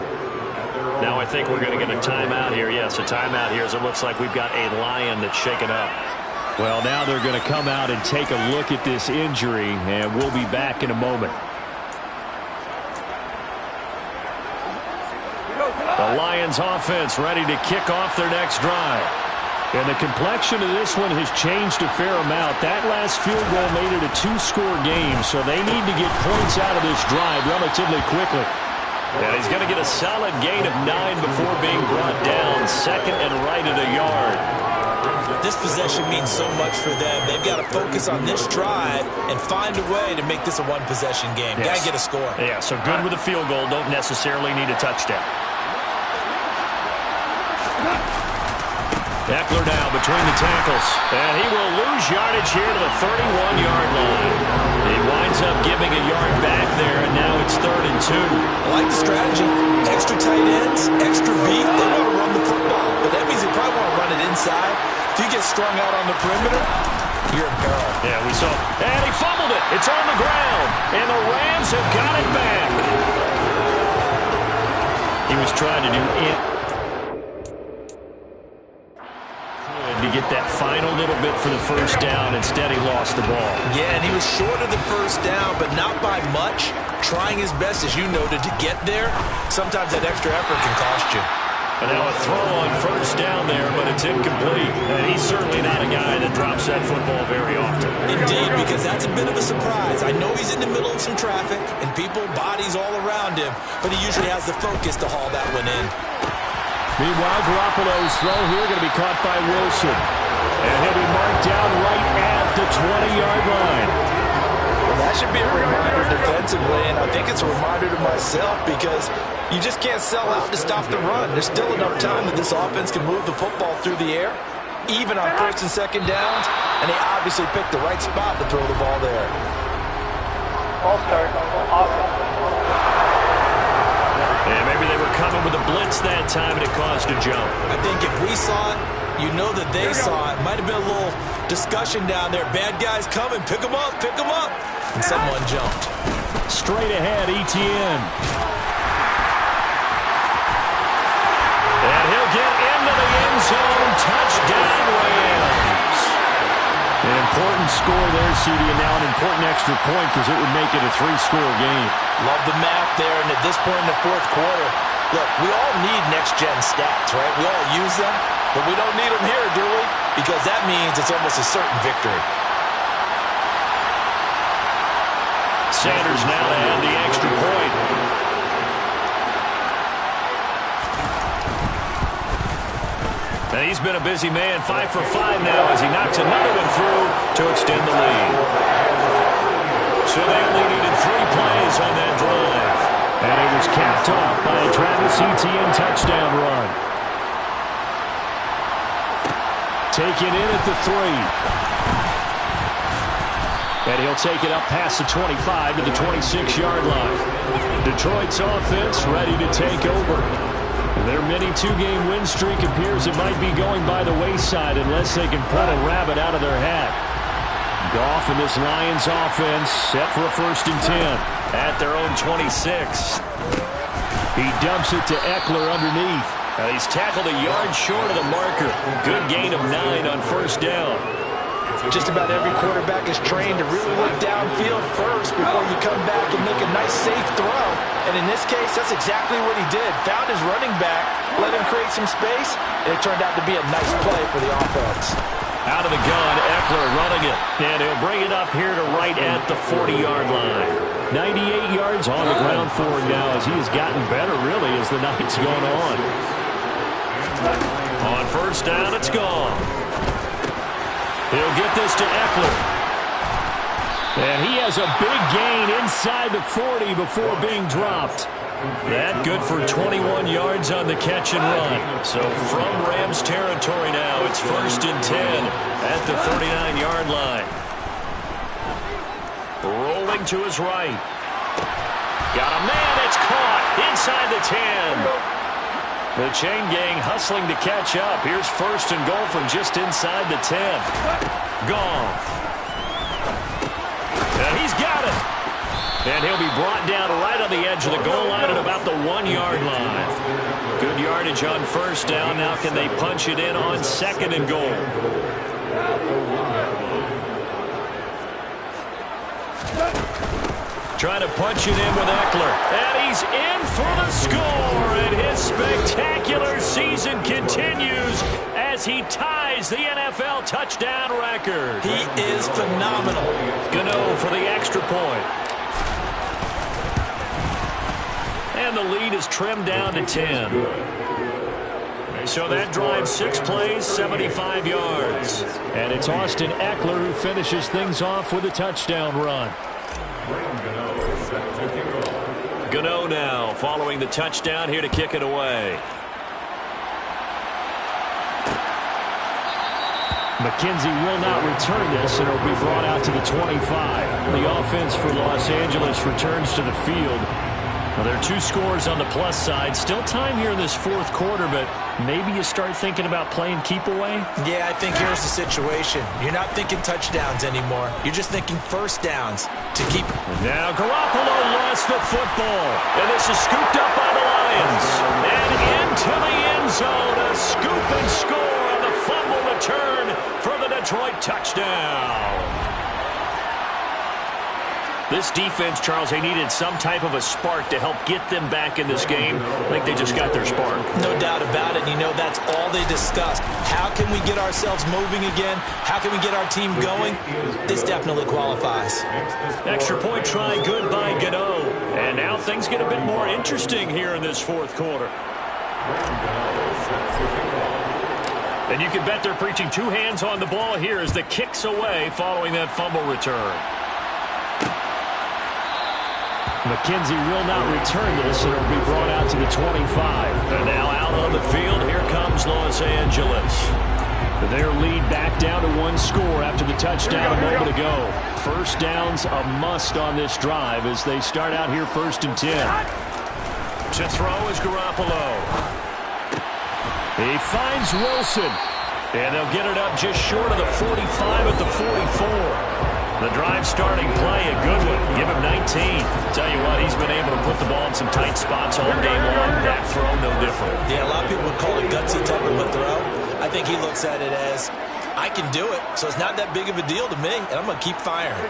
Now I think we're going to get a timeout here. Yes, a timeout here as it looks like we've got a Lion that's shaken up. Well, now they're going to come out and take a look at this injury, and we'll be back in a moment. The Lions offense ready to kick off their next drive. And the complexion of this one has changed a fair amount. That last field goal made it a 2-score game, so they need to get points out of this drive relatively quickly. And he's going to get a solid gain of 9 before being brought down. Second and right at a yard. This possession means so much for them. They've got to focus on this drive and find a way to make this a one-possession game. Yes. Got to get a score. Yeah, so good with a field goal. Don't necessarily need a touchdown. Ekeler now between the tackles. And he will lose yardage here to the 31-yard line. He winds up giving a yard back there, and now it's 3rd and 2. I like the strategy. Extra tight ends, extra beef. They want to run the football, but that means they probably want to run it inside. If you get strung out on the perimeter, you're in peril. Yeah, we saw. And he fumbled it. It's on the ground. And the Rams have got it back. He was trying to do it. To get that final little bit for the first down. Instead, he lost the ball. Yeah, and he was short of the first down, but not by much. Trying his best, as you noted, to get there. Sometimes that extra effort can cost you. And now a throw on first down there, but it's incomplete. And he's certainly not a guy that drops that football very often. Indeed, because that's a bit of a surprise. I know he's in the middle of some traffic and people, bodies all around him, but he usually has the focus to haul that one in. Meanwhile, Garoppolo's throw here going to be caught by Wilson. And he'll be marked down right at the 20-yard line. Well, that should be a reminder defensively, and I think it's a reminder to myself because you just can't sell out to stop the run. There's still enough time that this offense can move the football through the air, even on 1st and 2nd downs, and they obviously picked the right spot to throw the ball there. Ball start. Offense. Yeah, maybe they were coming with a blitz that time and it caused a jump. I think if we saw it, you know that they saw it. Might have been a little discussion down there. Bad guys coming. Pick them up. Pick them up. And someone jumped. Straight ahead, ETN. And he'll get into the end zone. Touchdown, Rams. An important score there, CD, and now an important extra point because it would make it a 3-score game. Love the math there, and at this point in the fourth quarter, look, we all need next-gen stats, right? We all use them, but we don't need them here, do we? Because that means it's almost a certain victory. Sanders now to add the extra point. And he's been a busy man, 5 for 5 now as he knocks another one through to extend the lead. So they only needed 3 plays on that drive. And it was capped off by a Travis Etienne touchdown run. Taken in at the 3. And he'll take it up past the 25 to the 26-yard line. Detroit's offense ready to take over. Their mini two-game win streak appears it might be going by the wayside unless they can pull a rabbit out of their hat. Goff and this Lions offense set for a 1st and 10. At their own 26. He dumps it to Eckler underneath. He's tackled a yard short of the marker. Good gain of 9 on 1st down. Just about every quarterback is trained to really look downfield first before you come back and make a nice, safe throw. And in this case, that's exactly what he did. Found his running back, let him create some space, and it turned out to be a nice play for the offense. Out of the gun, Eckler running it. And he'll bring it up here to right at the 40-yard line. 98 yards on the ground for him now as he has gotten better, really, as the night's gone on. On 1st down, it's gone. He'll get this to Eckler. And he has a big gain inside the 40 before being dropped. That good for 21 yards on the catch and run. So from Rams territory now, it's 1st and 10 at the 39-yard line. Rolling to his right. Got a man, it's caught inside the 10. The chain gang hustling to catch up. Here's 1st and goal from just inside the 10. Goff. And he's got it. And he'll be brought down right on the edge of the goal line at about the 1-yard line. Good yardage on 1st down. Now can they punch it in on 2nd and goal? Trying to punch it in with Eckler. And he's in for the score. And his spectacular season continues as he ties the NFL touchdown record. He is phenomenal. Gano for the extra point. And the lead is trimmed down to 10. So that drives 6 plays, 75 yards. And it's Austin Eckler who finishes things off with a touchdown run. Gano now following the touchdown here to kick it away. McKenzie will not return this, and it will be brought out to the 25. The offense for Los Angeles returns to the field. Well, there are 2 scores on the plus side. Still time here in this 4th quarter, but maybe you start thinking about playing keep away? Yeah, I think here's the situation. You're not thinking touchdowns anymore. You're just thinking 1st downs to keep. Now Garoppolo lost the football. And this is scooped up by the Lions. And into the end zone. A scoop and score on the fumble return for the Detroit touchdown. This defense, Charles, they needed some type of a spark to help get them back in this game. I think they just got their spark. No doubt about it. You know, that's all they discussed. How can we get ourselves moving again? How can we get our team going? This definitely qualifies. Extra point try good by Gano. And now things get a bit more interesting here in this 4th quarter. And you can bet they're preaching 2 hands on the ball here as the kick's away following that fumble return. McKenzie will not return this, and it will be brought out to the 25. And now out on the field, here comes Los Angeles. Their lead back down to 1 score after the touchdown a moment ago. 1st down's a must on this drive as they start out here 1st and 10. To throw is Garoppolo. He finds Wilson. And they'll get it up just short of the 45 at the 44. The drive starting play, a good one. Give him 19. Tell you what, he's been able to put the ball in some tight spots all game long. That throw, no different. Yeah, a lot of people would call it gutsy type of a throw. I think he looks at it as, I can do it, so it's not that big of a deal to me, and I'm going to keep firing.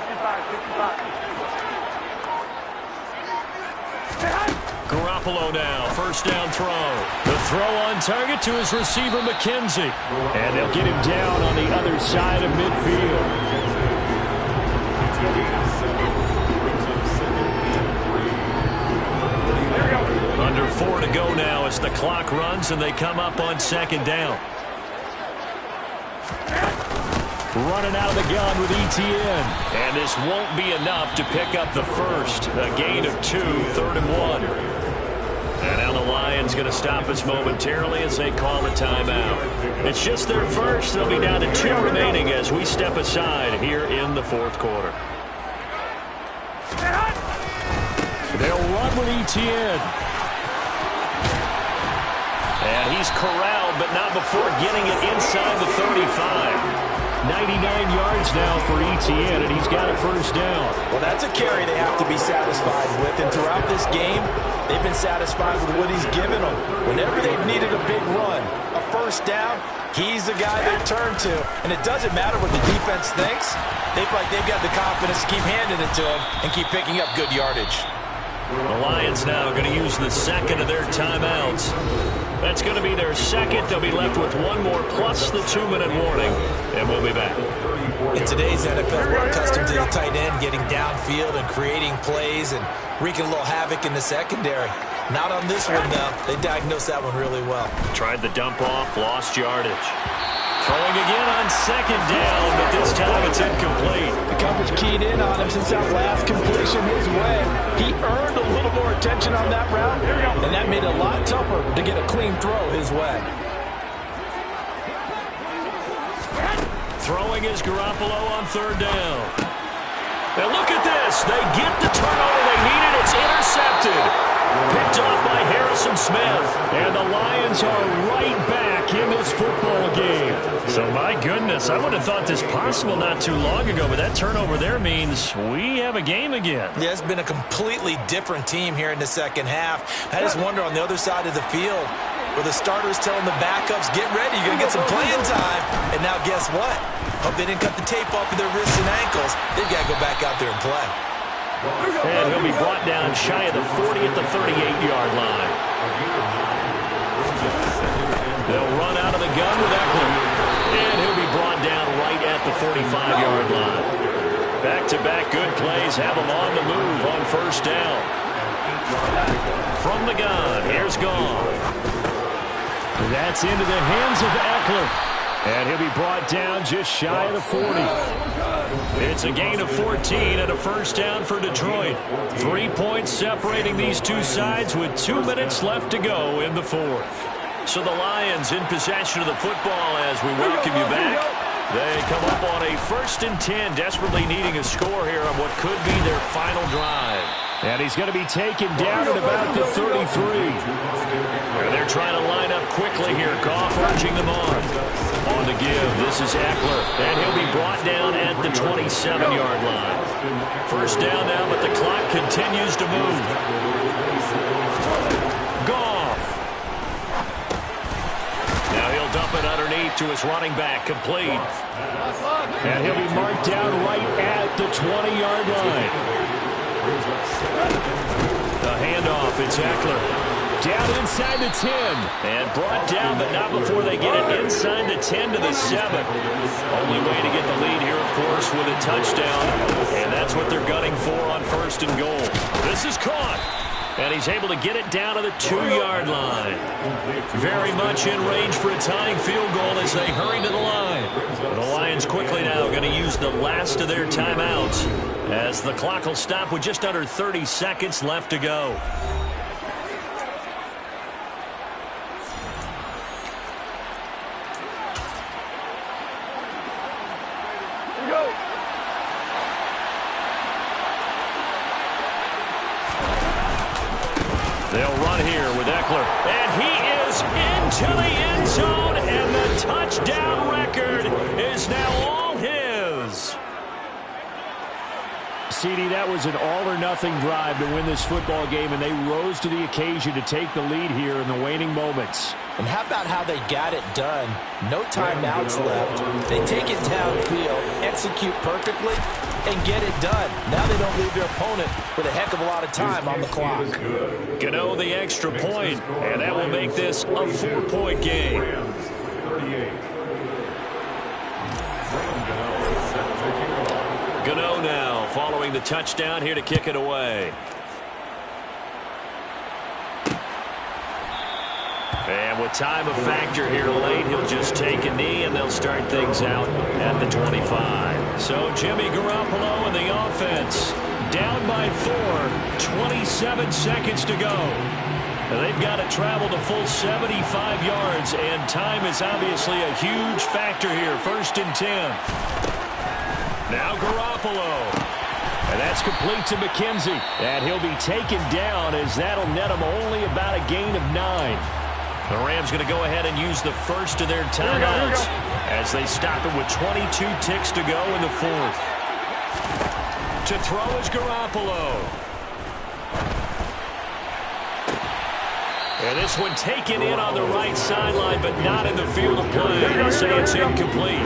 Garoppolo now, 1st down throw. The throw on target to his receiver, McKenzie. And they'll get him down on the other side of midfield. Under 4 to go now as the clock runs and they come up on 2nd down. Running out of the gun with ETN. And this won't be enough to pick up the first. A gain of 2, 3rd and 1. And now the Lions going to stop us momentarily as they call a timeout. It's just their first. They'll be down to 2 remaining as we step aside here in the 4th quarter. They'll run with ETN. And he's corralled, but not before getting it inside the 35. 99 yards now for Etienne, and he's got a first down. Well, that's a carry they have to be satisfied with. And throughout this game, they've been satisfied with what he's given them. Whenever they've needed a big run, a first down, he's the guy they turn to. And it doesn't matter what the defense thinks. They feel like they've got the confidence to keep handing it to him and keep picking up good yardage. The Lions now going to use the second of their timeouts. That's going to be their second. They'll be left with one more plus the 2-minute warning, and we'll be back. In today's NFL, we're accustomed to the tight end getting downfield and creating plays and wreaking a little havoc in the secondary. Not on this one, though. They diagnosed that one really well. Tried the dump off, lost yardage. Throwing again on second down, but this time it's incomplete. The coverage keyed in on him since that last completion his way. He earned a little more attention on that route, and that made it a lot tougher to get a clean throw his way. Throwing is Garoppolo on third down. And look at this. They get the turnover they needed. It's intercepted. Picked off by Harrison Smith. And the Lions are right back in this football game. So, my goodness, I would have thought this possible not too long ago, but that turnover there means we have a game again. Yeah, it's been a completely different team here in the second half. I just wonder on the other side of the field, where the starters telling the backups, get ready, you're going to get some playing time. And now guess what? Hope they didn't cut the tape off of their wrists and ankles. They've got to go back out there and play. And he'll be brought down shy of the 40 at the 38-yard line. They'll run out of the gun with Eckler. And he'll be brought down right at the 45-yard line. Back-to-back good plays have him on the move on first down. From the gun, here's Goff. That's into the hands of Eckler. And he'll be brought down just shy of the 40. It's a gain of 14 and a first down for Detroit. 3 points separating these two sides with 2 minutes left to go in the fourth. So the Lions in possession of the football as we welcome you back. They come up on a 1st and 10, desperately needing a score here on what could be their final drive. And he's going to be taken down at about the 33. And they're trying to line up quickly here. Goff urging them on. On the give, this is Eckler. And he'll be brought down at the 27-yard line. First down now, but the clock continues to move. Goff. Now he'll dump it underneath to his running back, complete. And he'll be marked down right at the 20-yard line. The handoff, it's Eckler. Down inside the 10. And brought down, but not before they get it inside the 10 to the 7. Only way to get the lead here, of course, with a touchdown. And that's what they're gunning for on 1st and goal. This is caught. And he's able to get it down to the 2-yard line. Very much in range for a tying field goal as they hurry to the line. The Lions quickly now going to use the last of their timeouts as the clock will stop with just under 30 seconds left to go. They'll run here with Eckler. And he is into the end zone, and the touchdown record is now all his. CD, that was an all-or-nothing drive to win this football game, and they rose to the occasion to take the lead here in the waning moments. And how about how they got it done? No timeouts left. They take it downfield, execute perfectly, and get it done. Now they don't leave their opponent with a heck of a lot of time on the clock. Gano the extra point, and that will make this a 4-point game. Gano now following the touchdown here to kick it away. And with time a factor here late, he'll just take a knee, and they'll start things out at the 25. So Jimmy Garoppolo and the offense down by 4, 27 seconds to go. They've got to travel the full 75 yards, and time is obviously a huge factor here. 1st and 10. Now Garoppolo. And that's complete to McKenzie. And he'll be taken down as that'll net him only about a gain of 9. The Rams going to go ahead and use the first of their timeouts as they stop it with 22 ticks to go in the fourth. To throw is Garoppolo. And this one taken in on the right sideline, but not in the field of play. They say it's incomplete.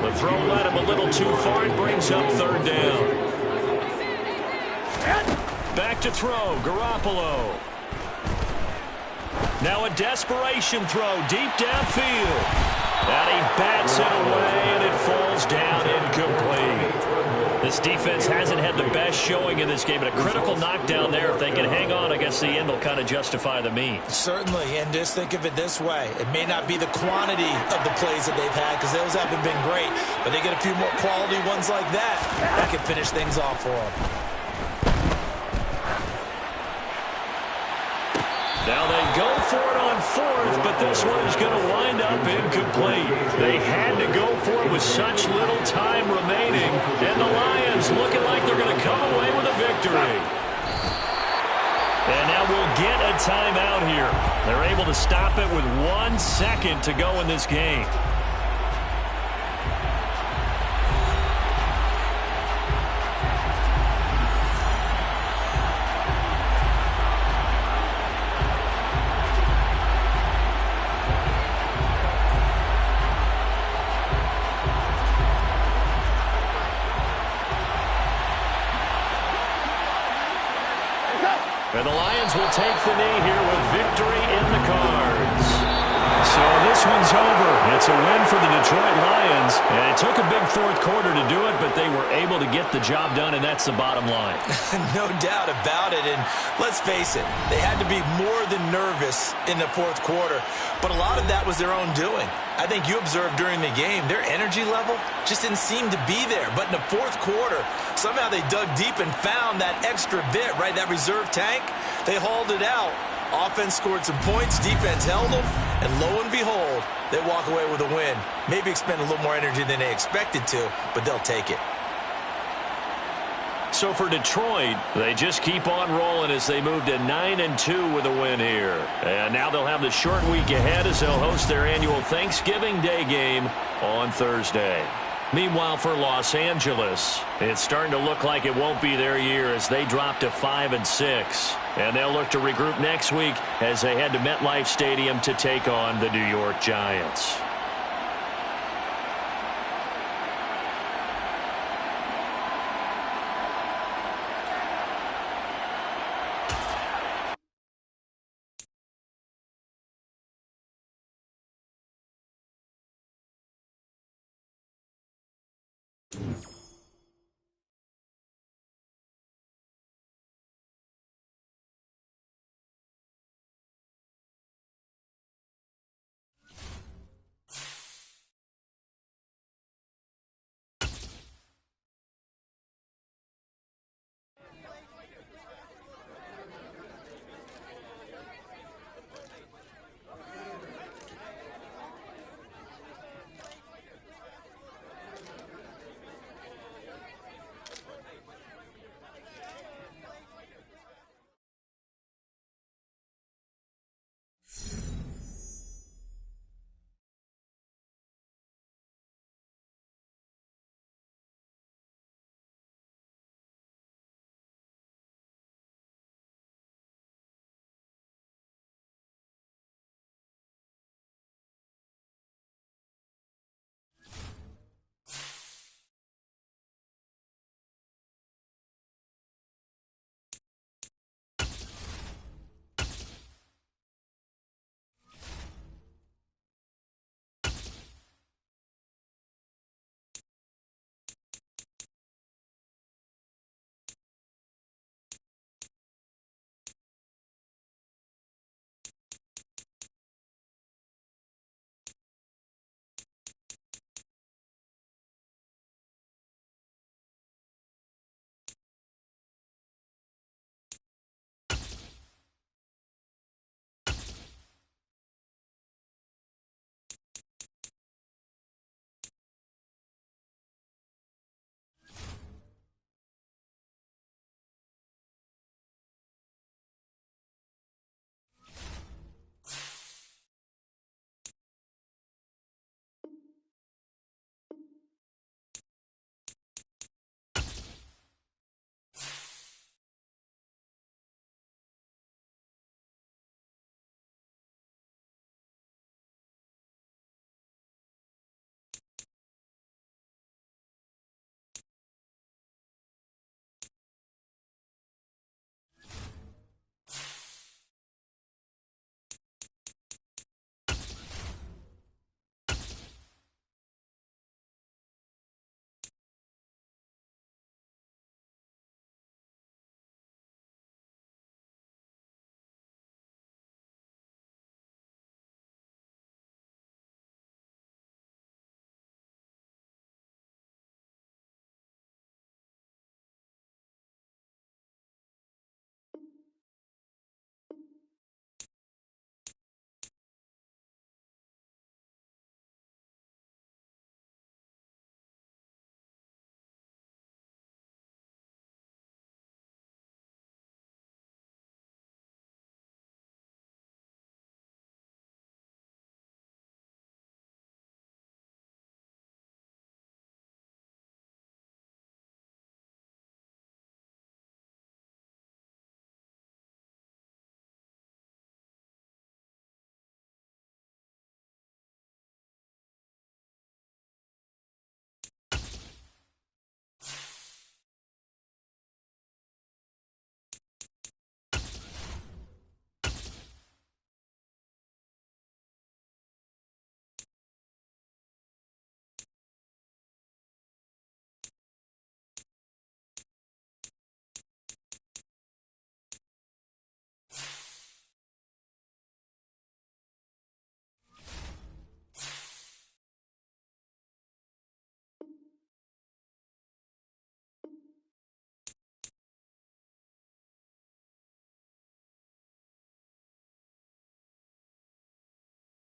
The throw led him a little too far. It brings up third down. Back to throw, Garoppolo. Now a desperation throw deep downfield. And he bats it away, and it falls down incomplete. This defense hasn't had the best showing in this game, but a critical knockdown there. If they can hang on, I guess the end will kind of justify the means. Certainly, and just think of it this way. It may not be the quantity of the plays that they've had because those haven't been great, but they get a few more quality ones like that. That can finish things off for them. Now they go for it on fourth, but this one is going to wind up incomplete. They had to go for it with such little time remaining, and the Lions looking like they're going to come away with a victory. And now we'll get a timeout here. They're able to stop it with 1 second to go in this game. And the Lions will take the knee here with victory in the cards. So this one's over. It's a win for the Detroit Lions. And it took a big fourth quarter to do it, but they were able to get the job done, and that's the bottom line. No doubt about it. And let's face it, they had to be more than nervous in the fourth quarter. But a lot of that was their own doing. I think you observed during the game, their energy level just didn't seem to be there. But in the fourth quarter, somehow they dug deep and found that extra bit, right, that reserve tank. They hauled it out. Offense scored some points, defense held them, and lo and behold, they walk away with a win. Maybe expend a little more energy than they expected to, but they'll take it. So for Detroit, they just keep on rolling as they move to 9-2 with a win here. And now they'll have the short week ahead as they'll host their annual Thanksgiving Day game on Thursday. Meanwhile, for Los Angeles, it's starting to look like it won't be their year as they drop to 5-6. And they'll look to regroup next week as they head to MetLife Stadium to take on the New York Giants.